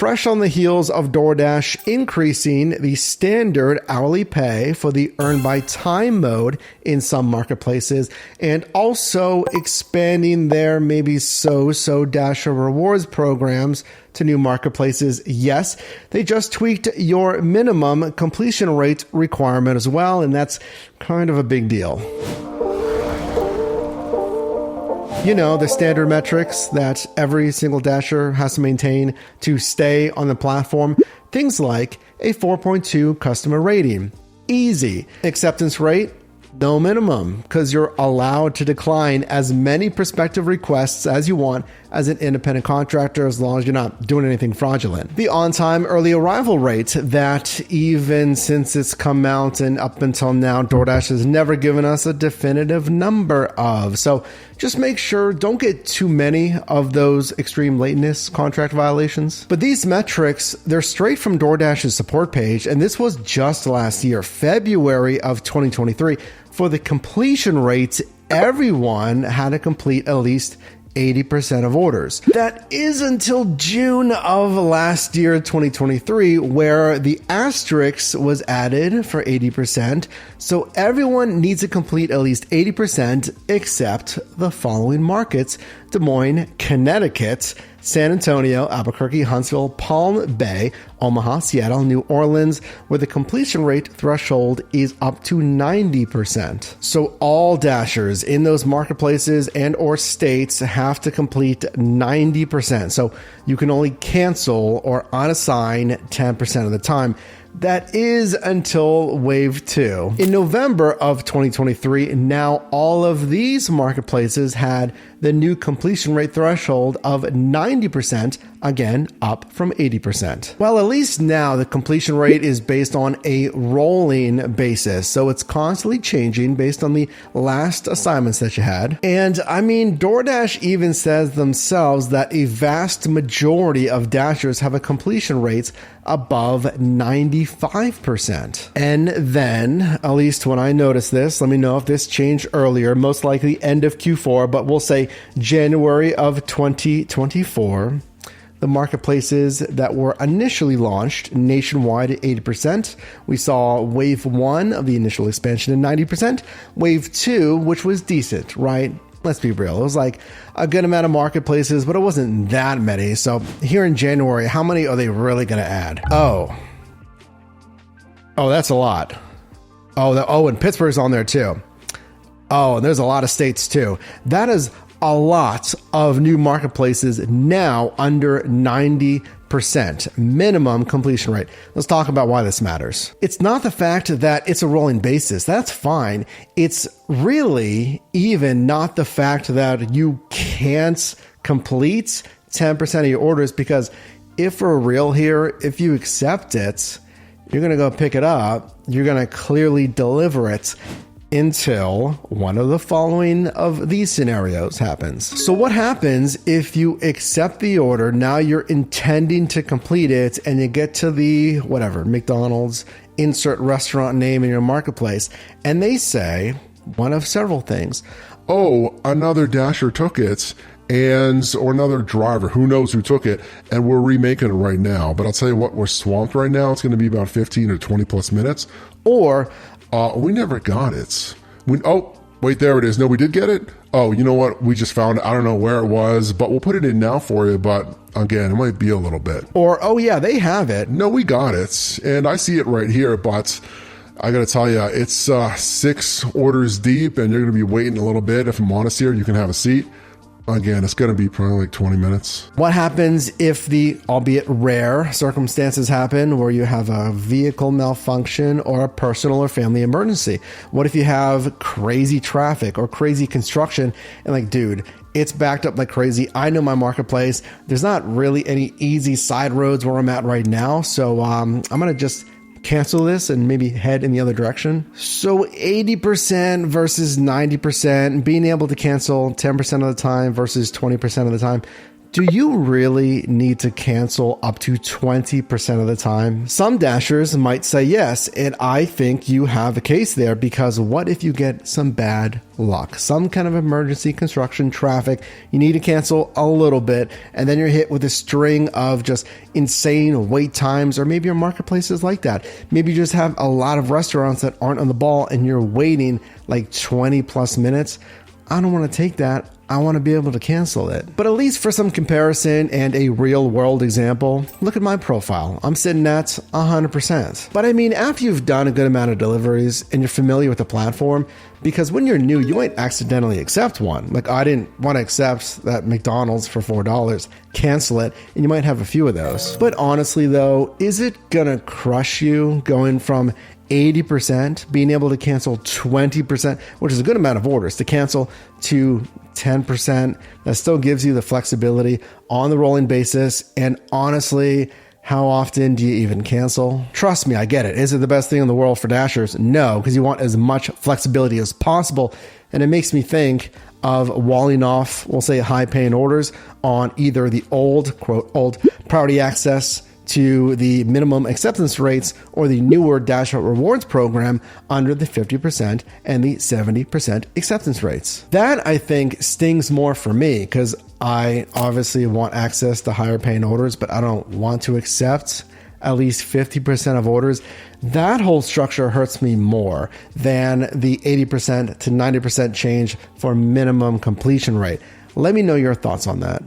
Fresh on the heels of DoorDash increasing the standard hourly pay for the earn by time mode in some marketplaces, and also expanding their maybe so Dasher rewards programs to new marketplaces. Yes, they just tweaked your minimum completion rate requirement as well, and that's kind of a big deal. You know, the standard metrics that every single Dasher has to maintain to stay on the platform. Things like a 4.2 customer rating. Easy. Acceptance rate, no minimum, because you're allowed to decline as many prospective requests as you want as an independent contractor, as long as you're not doing anything fraudulent. The on-time early arrival rate that even since it's come out and up until now, DoorDash has never given us a definitive number of. So just make sure, don't get too many of those extreme lateness contract violations. But these metrics, they're straight from DoorDash's support page, and this was just last year, February of 2023. For the completion rates, everyone had to complete at least 80% of orders. That is until June of last year, 2023, where the asterisk was added for 80%. So everyone needs to complete at least 80% except the following markets: Des Moines, Connecticut, San Antonio, Albuquerque, Huntsville, Palm Bay, Omaha, Seattle, New Orleans, where the completion rate threshold is up to 90%. So all Dashers in those marketplaces and or states have to complete 90%. So you can only cancel or unassign 10% of the time. That is until Wave 2. In November of 2023, now all of these marketplaces had the new completion rate threshold of 90%, again, up from 80%. Well, at least now the completion rate is based on a rolling basis, so it's constantly changing based on the last assignments that you had. And I mean, DoorDash even says themselves that a vast majority of Dashers have a completion rate above 95%. And then, at least when I noticed this, let me know if this changed earlier, most likely end of Q4, but we'll say January of 2024, the marketplaces that were initially launched nationwide at 80%. We saw Wave 1 of the initial expansion at 90%. Wave 2, which was decent, right? Let's be real. It was like a good amount of marketplaces, but it wasn't that many. So here in January, how many are they really going to add? Oh, that's a lot. And Pittsburgh's on there too. Oh, and there's a lot of states too. That is a lot of new marketplaces now under 90% minimum completion rate. Let's talk about why this matters. It's not the fact that it's a rolling basis. That's fine. It's really even not the fact that you can't complete 10% of your orders, because if we're real here, if you accept it, you're going to go pick it up. You're going to clearly deliver it until one of the following of these scenarios happens. So what happens if you accept the order, now you're intending to complete it, and you get to the whatever, McDonald's, insert restaurant name in your marketplace, and they say one of several things. Oh, another Dasher took it, or another driver, who knows who took it, and we're remaking it right now. But I'll tell you what, we're swamped right now. It's going to be about 15 or 20 plus minutes. Or we never got it. Wait, there it is. No, we did get it. Oh, you know what? We just found it. I don't know where it was, but we'll put it in now for you. But again, it might be a little bit. Or, oh yeah, they have it. No, we got it. And I see it right here, but I got to tell you, it's 6 orders deep, and you're going to be waiting a little bit. If I'm honest here, you can have a seat. Again, it's going to be probably like 20 minutes. What happens if the, albeit rare, circumstances happen where you have a vehicle malfunction or a personal or family emergency? What if you have crazy traffic or crazy construction and like, dude, it's backed up like crazy. I know my marketplace. There's not really any easy side roads where I'm at right now. So I'm going to just cancel this and maybe head in the other direction. So 80% versus 90%, being able to cancel 10% of the time versus 20% of the time. Do you really need to cancel up to 20% of the time? Some Dashers might say yes, and I think you have a case there, because what if you get some bad luck? Some kind of emergency, construction, traffic, you need to cancel a little bit, and then you're hit with a string of just insane wait times, or maybe your marketplace is like that. Maybe you just have a lot of restaurants that aren't on the ball and you're waiting like 20 plus minutes. I don't want to take that. I want to be able to cancel it. But at least for some comparison and a real world example, look at my profile. I'm sitting at 100%. But I mean, after you've done a good amount of deliveries and you're familiar with the platform, because when you're new, you might accidentally accept one. Like, I didn't want to accept that McDonald's for $4, cancel it, and you might have a few of those. But honestly though, is it gonna crush you going from 80%, being able to cancel 20%, which is a good amount of orders, to cancel to 10%? That still gives you the flexibility on the rolling basis. And honestly, how often do you even cancel? Trust me, I get it. Is it the best thing in the world for Dashers? No, because you want as much flexibility as possible. And it makes me think of walling off, we'll say, high paying orders on either the old, quote, old priority access to the minimum acceptance rates, or the newer Dasher rewards program under the 50% and the 70% acceptance rates. That, I think, stings more for me, because I obviously want access to higher paying orders, but I don't want to accept at least 50% of orders. That whole structure hurts me more than the 80% to 90% change for minimum completion rate. Let me know your thoughts on that.